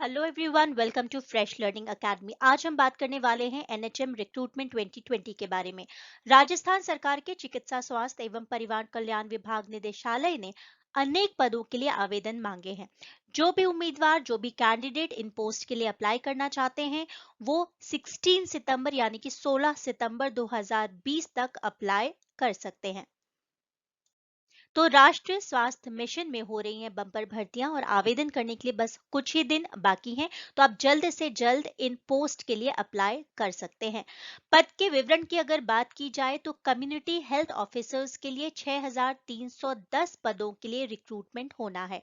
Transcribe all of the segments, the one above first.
Hello everyone, welcome to fresh learning academy. आज हम बात करने वाले हैं एनएचएम रिक्रूटमेंट 2020 के बारे में। राजस्थान सरकार के चिकित्सा स्वास्थ्य एवं परिवार कल्याण विभाग निदेशालय ने अनेक पदों के लिए आवेदन मांगे हैं। जो भी कैंडिडेट इन पोस्ट के लिए अप्लाई करना चाहते हैं वो 16 सितंबर यानी कि 16 सितंबर 2020 तक अप्लाई कर सकते हैं। तो राष्ट्रीय स्वास्थ्य मिशन में हो रही हैं बम्पर भर्तियां और आवेदन करने के लिए बस कुछ ही दिन बाकी हैं। तो आप जल्द से जल्द इन पोस्ट के लिए अप्लाई कर सकते हैं। पद के विवरण की अगर बात की जाए तो कम्युनिटी हेल्थ ऑफिसर्स के लिए 6,310 पदों के लिए रिक्रूटमेंट होना है।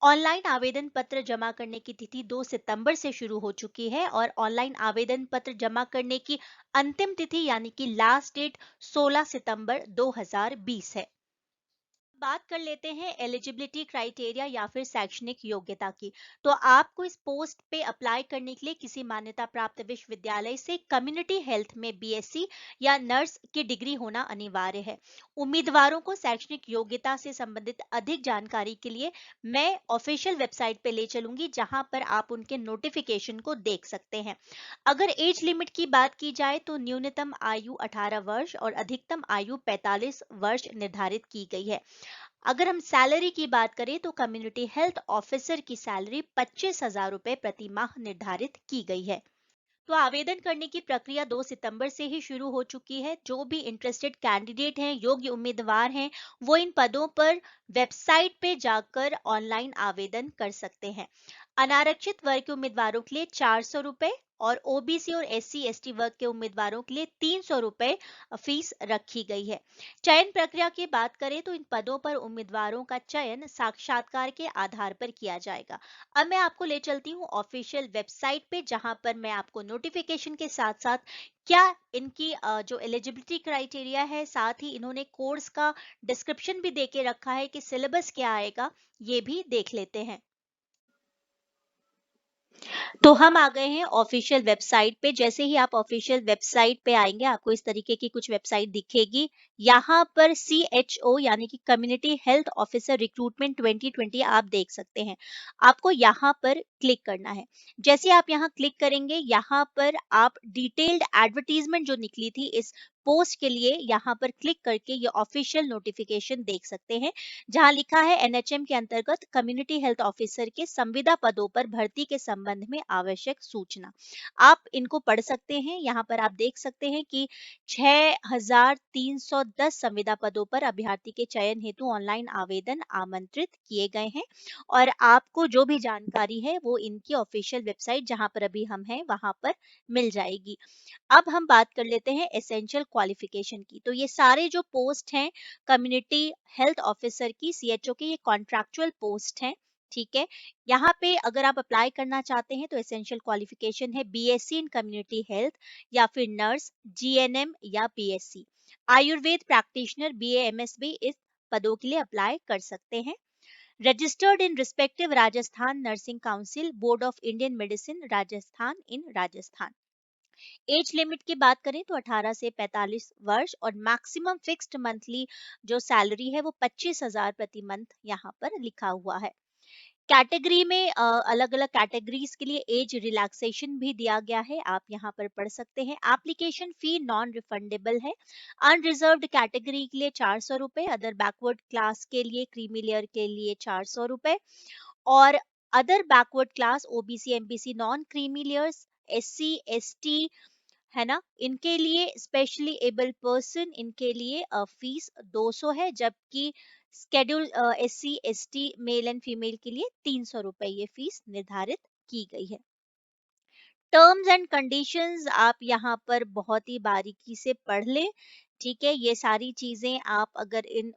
ऑनलाइन आवेदन पत्र जमा करने की तिथि 2 सितंबर से शुरू हो चुकी है और ऑनलाइन आवेदन पत्र जमा करने की अंतिम तिथि यानी कि लास्ट डेट 16 सितंबर 2020 है। बात कर लेते हैं एलिजिबिलिटी क्राइटेरिया या फिर शैक्षणिक योग्यता की। तो आपको इस पोस्ट पे अप्लाई करने के लिए किसी मान्यता प्राप्त विश्वविद्यालय से कम्युनिटी हेल्थ में बीएससी या नर्स की डिग्री होना अनिवार्य है। उम्मीदवारों को शैक्षणिक योग्यता से संबंधित अधिक जानकारी के लिए मैं ऑफिशियल वेबसाइट पे ले चलूंगी, जहां पर आप उनके नोटिफिकेशन को देख सकते हैं। अगर एज लिमिट की बात की जाए तो न्यूनतम आयु 18 वर्ष और अधिकतम आयु 45 वर्ष निर्धारित की गई है। अगर हम सैलरी की बात करें तो कम्युनिटी हेल्थ ऑफिसर की सैलरी 25,000 रुपए प्रति माह निर्धारित की गई है। तो आवेदन करने की प्रक्रिया 2 सितंबर से ही शुरू हो चुकी है। जो भी इंटरेस्टेड कैंडिडेट हैं, योग्य उम्मीदवार हैं, वो इन पदों पर वेबसाइट पे जाकर ऑनलाइन आवेदन कर सकते हैं। अनारक्षित वर्ग के उम्मीदवारों के लिए 400 रुपए और ओबीसी और एससी एसटी वर्ग के उम्मीदवारों के लिए 300 रुपए फीस रखी गई है। चयन प्रक्रिया की बात करें तो इन पदों पर उम्मीदवारों का चयन साक्षात्कार के आधार पर किया जाएगा। अब मैं आपको ले चलती हूँ ऑफिशियल वेबसाइट पे, जहां पर मैं आपको नोटिफिकेशन के साथ साथ क्या इनकी जो एलिजिबिलिटी क्राइटेरिया है, साथ ही इन्होंने कोर्स का डिस्क्रिप्शन भी देके रखा है कि सिलेबस क्या आएगा, ये भी देख लेते हैं। तो हम आ गए हैं ऑफिशियल वेबसाइट पे। जैसे ही आप ऑफिशियल वेबसाइट पे आएंगे आपको इस तरीके की कुछ वेबसाइट दिखेगी। यहाँ पर CHO यानी कि कम्युनिटी हेल्थ ऑफिसर रिक्रूटमेंट 2020 आप देख सकते हैं। आपको यहाँ पर क्लिक करना है। जैसे आप यहाँ क्लिक करेंगे, यहाँ पर आप डिटेल्ड एडवर्टीजमेंट जो निकली थी इस पोस्ट के लिए, यहाँ पर क्लिक करके ये ऑफिशियल नोटिफिकेशन देख सकते हैं, जहां लिखा है एनएचएम के अंतर्गत कम्युनिटी हेल्थ ऑफिसर के संविदा पदों पर भर्ती के संबंध में आवश्यक सूचना। आप इनको पढ़ सकते हैं। यहाँ पर आप देख सकते हैं कि 6,310 संविदा पदों पर अभ्यर्थी के चयन हेतु ऑनलाइन आवेदन आमंत्रित किए गए हैं और आपको जो भी जानकारी है वो इनकी ऑफिशियल वेबसाइट जहां पर अभी हम हैं वहां पर मिल जाएगी। अब हम बात कर लेते हैं एसेंशियल क्वालिफिकेशन की। तो ये सारे जो पोस्ट हैं कम्युनिटी हेल्थ ऑफिसर की, सीएचओ की, ये कॉन्ट्रैक्चुअल पोस्ट हैं। ठीक है, यहाँ पे अगर आप अप्लाई करना चाहते हैं तो एसेंशियल क्वालिफिकेशन है बीएससी इन कम्युनिटी हेल्थ या फिर नर्स, जीएनएम या बीएससी। आयुर्वेद प्रैक्टिशनर बीएएमएस भी इस पदों के लिए अप्लाई कर सकते हैं। Registered in respective Rajasthan nursing council, board of Indian medicine Rajasthan in Rajasthan. Age limit की बात करें तो 18 से 45 वर्ष और मैक्सिमम फिक्स्ड मंथली जो सैलरी है वो 25,000 प्रति मंथ यहाँ पर लिखा हुआ है। कैटेगरी में अलग अलग कैटेगरीज के लिए एज रिलैक्सेशन भी दिया गया है, आप यहाँ पर पढ़ सकते हैं। एप्लीकेशन फी नॉन रिफंडेबल है। अनरिजर्व्ड कैटेगरी के लिए 400 रुपए, अदर बैकवर्ड क्लास के लिए, क्रीमी लेयर के लिए 400 रुपए और other backward class OBC MBC non creamy layers, SC ST, है ना, इनके लिए स्पेशली एबल पर्सन, इनके लिए फीस 200 है, जबकि schedule SC ST male and female के लिए 300 रुपए ये फीस निर्धारित की गई है। टर्म्स एंड कंडीशंस आप यहाँ पर बहुत ही बारीकी से पढ़ लें। ठीक है, ये सारी चीजें आप अगर इन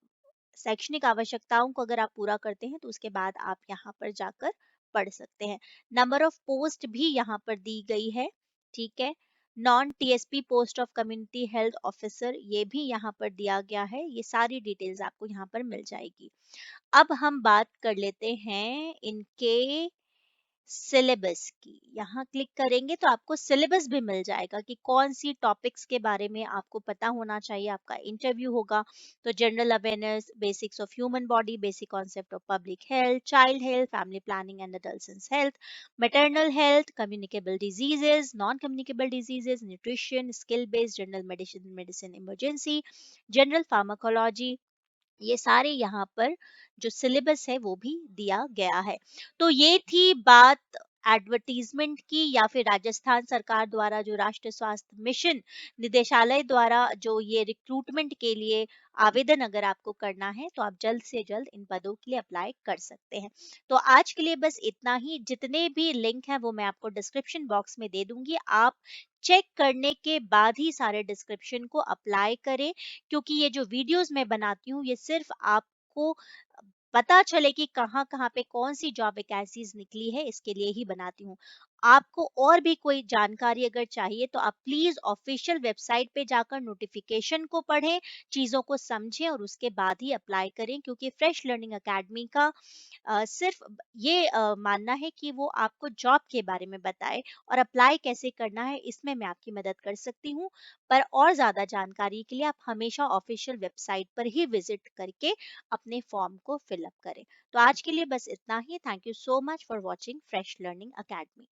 शैक्षणिक आवश्यकताओं को अगर आप पूरा करते हैं तो उसके बाद आप यहाँ पर जाकर पढ़ सकते हैं। नंबर ऑफ पोस्ट भी यहाँ पर दी गई है। ठीक है, non TSP post of community health officer ये भी यहाँ पर दिया गया है। ये सारी डिटेल्स आपको यहाँ पर मिल जाएगी। अब हम बात कर लेते हैं इनके सिलेबस की। यहाँ क्लिक करेंगे तो आपको सिलेबस भी मिल जाएगा कि कौन सी टॉपिक्स के बारे में आपको पता होना चाहिए। आपका इंटरव्यू होगा तो general awareness, basics of human body, basic concept of public health, child health, family planning and adult health, maternal health, communicable diseases, non communicable diseases, nutrition, skill based general medicine, medicine emergency, general pharmacology, ये सारे यहाँ पर जो syllabus है वो भी दिया गया है। तो ये थी बात एडवर्टीजमेंट की, या फिर राजस्थान सरकार द्वारा जो राष्ट्रीय स्वास्थ्य मिशन निदेशालय द्वारा जो ये रिक्रूटमेंट के लिए आवेदन अगर आपको करना है तो आप जल्द से जल्द इन पदों के लिए अप्लाई कर सकते हैं। तो आज के लिए बस इतना ही। जितने भी लिंक हैं वो मैं आपको डिस्क्रिप्शन बॉक्स में दे दूंगी। आप चेक करने के बाद ही सारे डिस्क्रिप्शन को अप्लाई करें, क्योंकि ये जो वीडियोस मैं बनाती हूँ ये सिर्फ आपको पता चले कि कहाँ कहाँ पे कौन सी जॉब वैकेंसीज निकली है, इसके लिए ही बनाती हूँ। आपको और भी कोई जानकारी अगर चाहिए तो आप प्लीज ऑफिशियल वेबसाइट पे जाकर नोटिफिकेशन को पढ़ें, चीजों को समझें और उसके बाद ही अप्लाई करें, क्योंकि फ्रेश लर्निंग एकेडमी का सिर्फ ये मानना है कि वो आपको जॉब के बारे में बताए और अप्लाई कैसे करना है इसमें मैं आपकी मदद कर सकती हूँ। पर और ज़्यादा जानकारी के लिए आप हमेशा ऑफिशियल वेबसाइट पर ही विजिट करके अपने फॉर्म को फिल अप करें। तो आज के लिए बस इतना ही। Thank you so much for watching Fresh Learning academy.